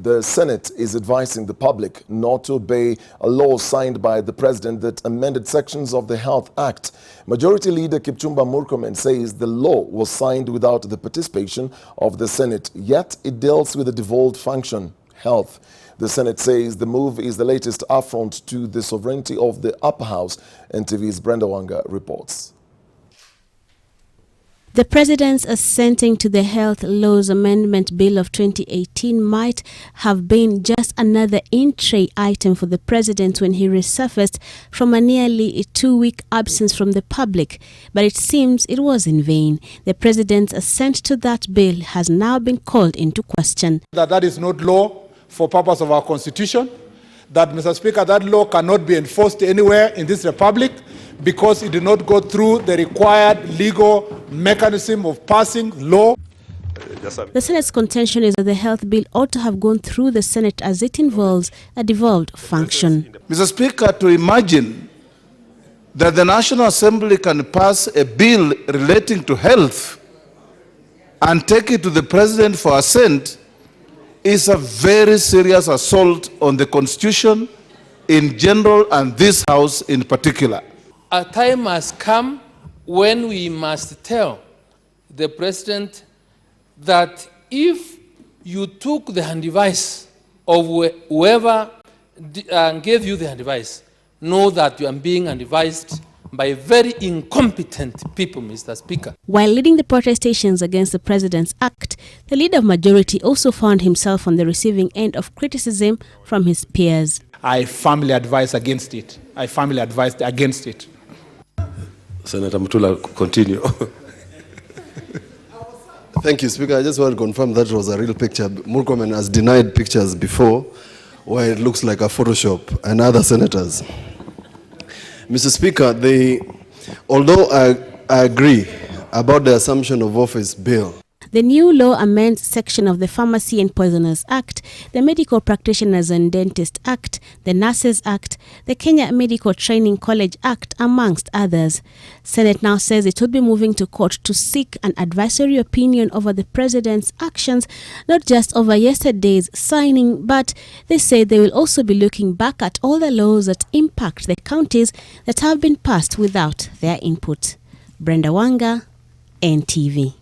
The Senate is advising the public not to obey a law signed by the president that amended sections of the Health Act. Majority Leader Kipchumba Murkomen says the law was signed without the participation of the Senate, yet it deals with a devolved function, health. The Senate says the move is the latest affront to the sovereignty of the upper house. NTV's Brenda Wanga reports. The president's assenting to the Health Laws Amendment Bill of 2018 might have been just another in-tray item for the president when he resurfaced from a nearly 2-week absence from the public. But it seems it was in vain. The president's assent to that bill has now been called into question. That is not law for purpose of our constitution. That, Mr. Speaker, that law cannot be enforced anywhere in this republic because it did not go through the required legal mechanism of passing law. The Senate's contention is that the health bill ought to have gone through the Senate as it involves a devolved function. Mr. Speaker, to imagine that the National Assembly can pass a bill relating to health and take it to the President for assent is a very serious assault on the Constitution in general and this House in particular. A time has come when we must tell the President that if you took the hand device of whoever gave you the hand device, know that you are being hand devised by very incompetent people, Mr. Speaker. While leading the protestations against the President's Act, the leader of majority also found himself on the receiving end of criticism from his peers. I firmly advise against it. I firmly advised against it. Senator Mutula, continue. Thank you, Speaker. I just want to confirm that was a real picture. Murkomen has denied pictures before where it looks like a Photoshop and other senators. Mr. Speaker, although I agree about the Assumption of Office bill, the new law amends section of the Pharmacy and Poisoners Act, the Medical Practitioners and Dentists Act, the Nurses Act, the Kenya Medical Training College Act, amongst others. Senate now says it would be moving to court to seek an advisory opinion over the president's actions, not just over yesterday's signing, but they say they will also be looking back at all the laws that impact the counties that have been passed without their input. Brenda Wanga, NTV.